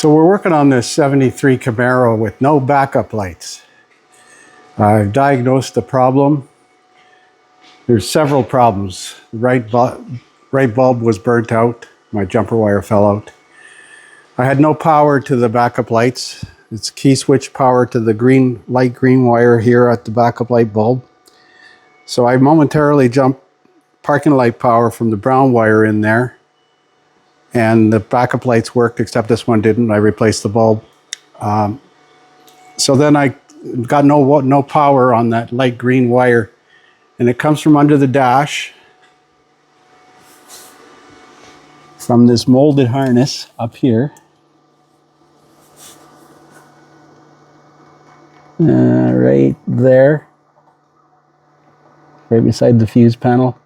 So we're working on this 73 Camaro with no backup lights. I've diagnosed the problem. There's several problems. The right bulb was burnt out. My jumper wire fell out. I had no power to the backup lights. It's key switch power to the light green wire here at the backup light bulb. So I momentarily jumped parking light power from the brown wire in there, and the backup lights worked except this one didn't. I replaced the bulb. So then I got no power on that light green wire, and it comes from under the dash from this molded harness up here. Right there, right beside the fuse panel.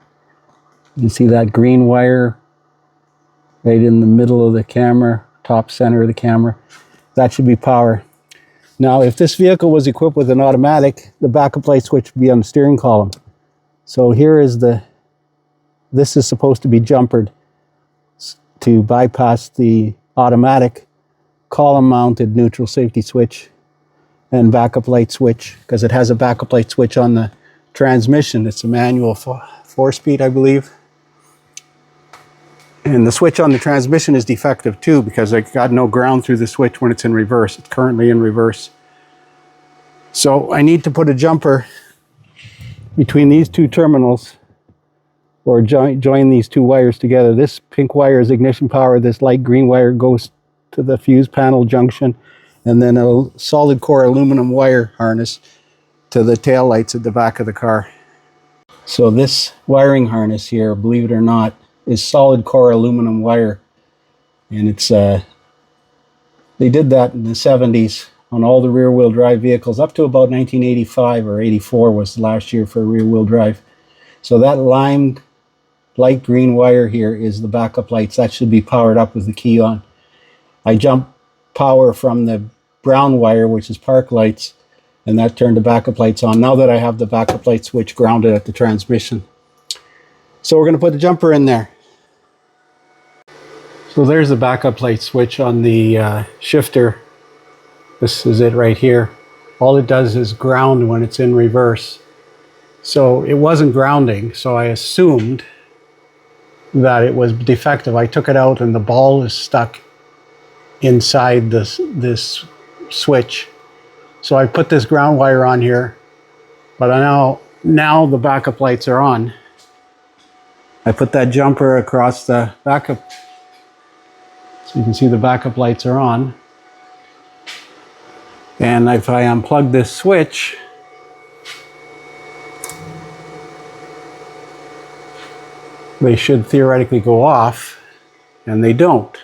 You can see that green wire right in the middle of the camera, top center of the camera. That should be power. Now, if this vehicle was equipped with an automatic, the backup light switch would be on the steering column. So here is this is supposed to be jumpered to bypass the automatic column mounted neutral safety switch and backup light switch, because it has a backup light switch on the transmission. It's a manual 4-speed, I believe. And the switch on the transmission is defective too, because I got no ground through the switch when it's in reverse. It's currently in reverse. So I need to put a jumper between these two terminals, or join these two wires together. This pink wire is ignition power. This light green wire goes to the fuse panel junction, and then a solid core aluminum wire harness to the tail lights at the back of the car. So this wiring harness here, believe it or not, is solid core aluminum wire. And it's they did that in the 70s on all the rear wheel drive vehicles up to about 1985 or 84 was the last year for rear wheel drive. So that limed light green wire here is the backup lights. That should be powered up with the key on. I jumped power from the brown wire, which is park lights, and that turned the backup lights on. Now that I have the backup light switch grounded at the transmission. So we're going to put the jumper in there. So there's the backup light switch on the shifter. This is it right here. All it does is ground when it's in reverse. So it wasn't grounding, so I assumed that it was defective. I took it out and the ball is stuck inside this switch. So I put this ground wire on here, but now the backup lights are on. I put that jumper across the backup, so you can see the backup lights are on. And if I unplug this switch, they should theoretically go off, and they don't.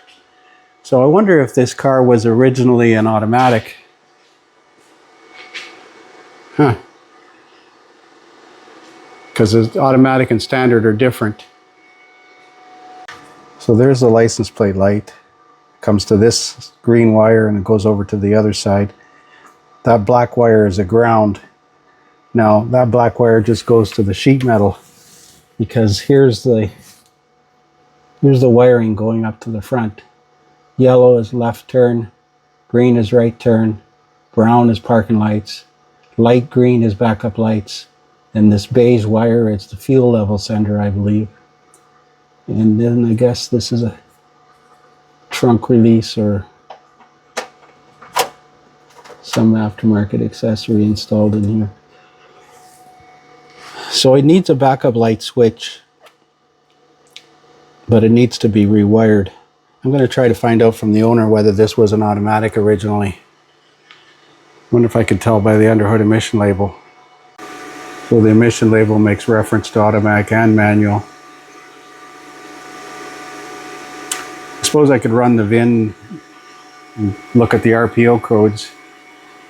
So I wonder if this car was originally an automatic. Because automatic and standard are different. So there's the license plate light. Comes to this green wire and it goes over to the other side. That black wire is a ground. Now that black wire just goes to the sheet metal, because here's the wiring going up to the front. Yellow is left turn, green is right turn, brown is parking lights, light green is backup lights, and this beige wire is the fuel level sender, I believe. And then I guess this is a trunk release or some aftermarket accessory installed in here. So it needs a backup light switch, but it needs to be rewired. I'm going to try to find out from the owner whether this was an automatic originally. Wonder if I could tell by the underhood emission label. So the emission label makes reference to automatic and manual. I suppose I could run the VIN and look at the RPO codes.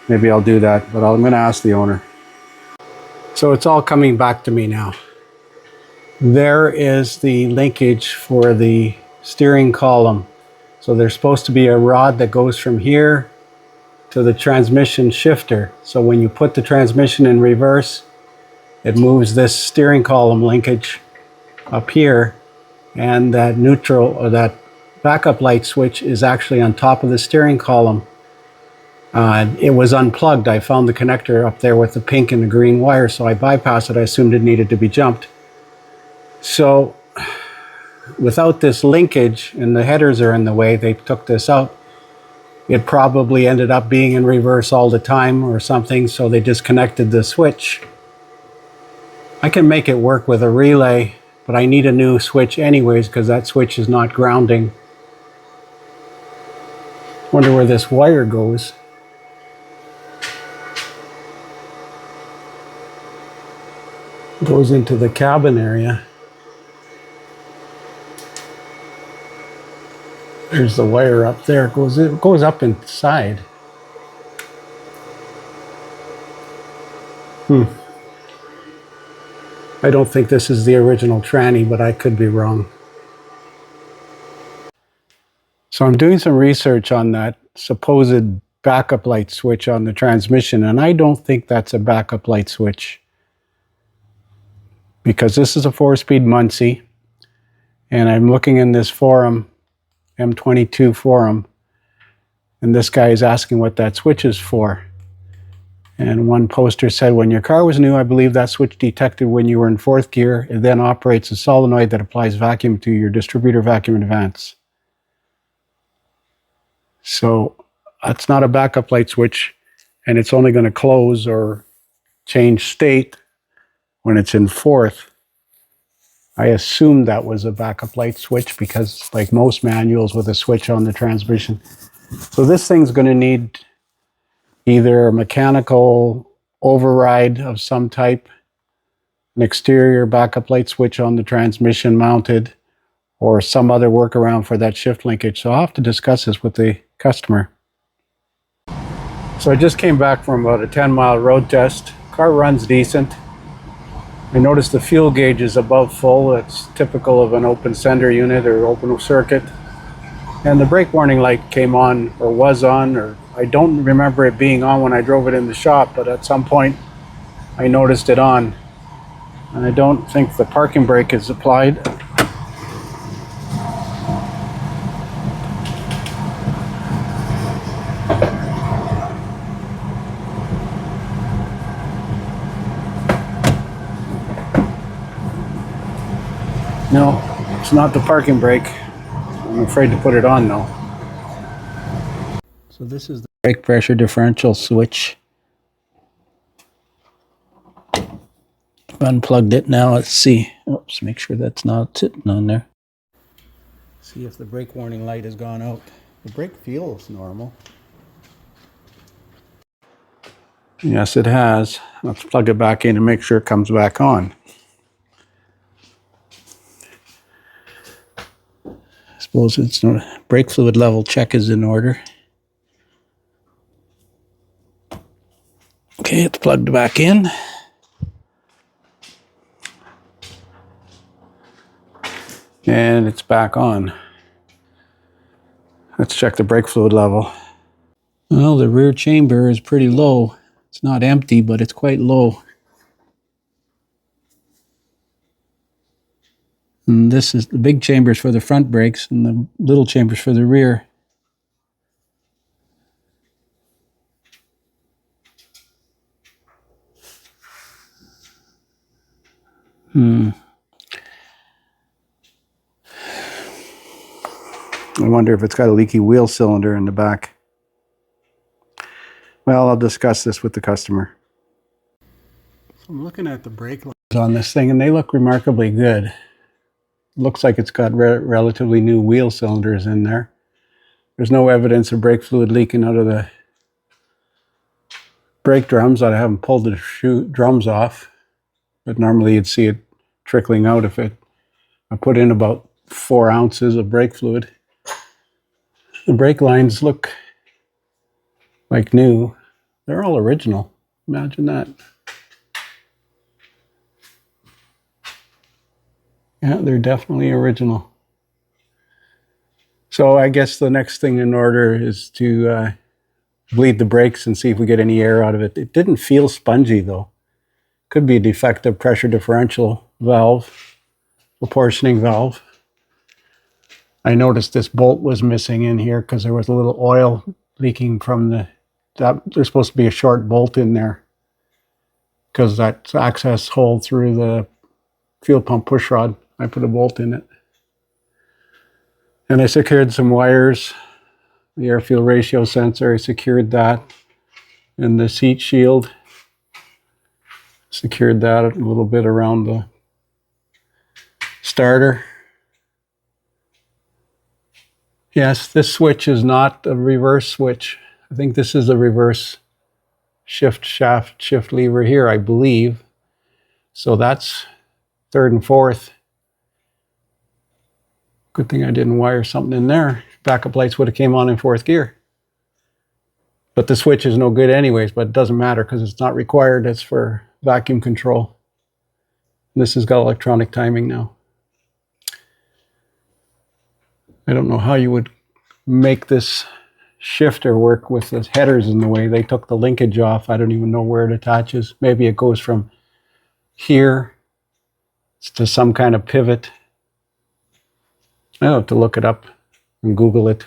Maybe I'll do that, but I'm going to ask the owner. So it's all coming back to me now. There is the linkage for the steering column. So there's supposed to be a rod that goes from here to the transmission shifter. So when you put the transmission in reverse, it moves this steering column linkage up here, and that neutral, or that backup light switch is actually on top of the steering column. It was unplugged. I found the connector up there with the pink and the green wire, so I bypassed it. I assumed it needed to be jumped. So without this linkage, and the headers are in the way, they took this out. It probably ended up being in reverse all the time or something, so they disconnected the switch. I can make it work with a relay, but I need a new switch anyways because that switch is not grounding. Wonder where this wire goes. Goes into the cabin area. There's the wire up there. It goes up inside. I don't think this is the original tranny, but I could be wrong. So I'm doing some research on that supposed backup light switch on the transmission, and I don't think that's a backup light switch. Because this is a 4-speed Muncie, and I'm looking in this forum, M22 forum, and this guy is asking what that switch is for. And one poster said, when your car was new, I believe that switch detected when you were in 4th gear. It then operates a solenoid that applies vacuum to your distributor vacuum advance. So that's not a backup light switch, and it's only going to close or change state when it's in 4th. I assumed that was a backup light switch because, like most manuals with a switch on the transmission. So this thing's going to need either a mechanical override of some type, an exterior backup light switch on the transmission mounted, or some other workaround for that shift linkage. So I'll have to discuss this with the customer. So I just came back from about a 10-mile road test. Car runs decent. I noticed the fuel gauge is above full. It's typical of an open sender unit or open circuit. And the brake warning light came on, or was on, or I don't remember it being on when I drove it in the shop, but at some point I noticed it on. And I don't think the parking brake is applied. No, it's not the parking brake. I'm afraid to put it on though. So this is the brake pressure differential switch. I've unplugged it now. Let's see. Oops, make sure that's not sitting on there. See if the brake warning light has gone out. The brake feels normal. Yes, it has. Let's plug it back in and make sure it comes back on. I suppose it's not. Brake fluid level check is in order. Okay, it's plugged back in. And it's back on. Let's check the brake fluid level. Well, the rear chamber is pretty low. It's not empty, but it's quite low. And this is the big chambers for the front brakes and the little chambers for the rear. I wonder if it's got a leaky wheel cylinder in the back. Well, I'll discuss this with the customer. So I'm looking at the brake lines on this thing, and they look remarkably good. Looks like it's got relatively new wheel cylinders in there. There's no evidence of brake fluid leaking out of the brake drums. I haven't pulled the drums off, but normally you'd see it trickling out if I put in about 4 ounces of brake fluid. The brake lines look like new. They're all original. Imagine that. Yeah, they're definitely original. So I guess the next thing in order is to bleed the brakes and see if we get any air out of it. It didn't feel spongy though. Could be a defective pressure differential valve, proportioning valve. I noticed this bolt was missing in here because there was a little oil leaking from there's supposed to be a short bolt in there because that's access hole through the fuel pump push rod. I put a bolt in it. And I secured some wires, the air fuel ratio sensor, I secured that, and this heat shield. Secured that a little bit around the starter. Yes, this switch is not a reverse switch. I think this is a reverse shift lever here, I believe. So that's third and fourth. Good thing I didn't wire something in there. Backup lights would have came on in fourth gear. But the switch is no good anyways, but it doesn't matter because it's not required. It's for vacuum control. This has got electronic timing now. I don't know how you would make this shifter work with the headers in the way. They took the linkage off. I don't even know where it attaches. Maybe it goes from here to some kind of pivot. I'll have to look it up and Google it.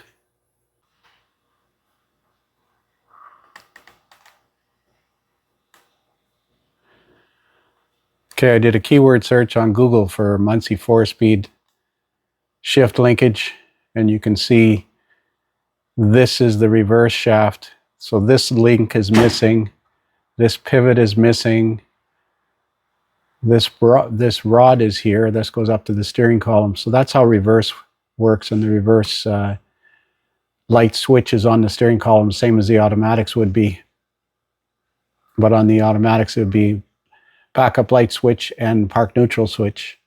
Okay, I did a keyword search on Google for Muncie 4-speed shift linkage, and you can see this is the reverse shaft. So this link is missing. This pivot is missing. This rod is here. This goes up to the steering column. So that's how reverse works, and the reverse light switch is on the steering column, same as the automatics would be. But on the automatics, it would be backup light switch and park neutral switch.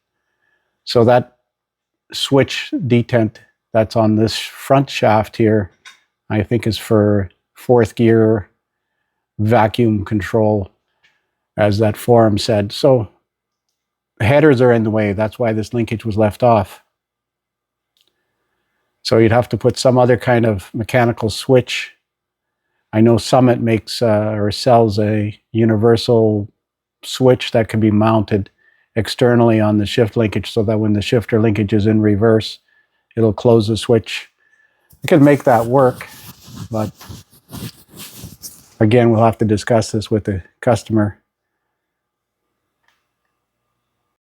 So that switch detent that's on this front shaft here, I think is for fourth gear vacuum control, as that forum said. So headers are in the way. That's why this linkage was left off. So you'd have to put some other kind of mechanical switch. I know Summit makes or sells a universal switch that can be mounted externally on the shift linkage so that when the shifter linkage is in reverse, it'll close the switch. You can make that work, but again, we'll have to discuss this with the customer.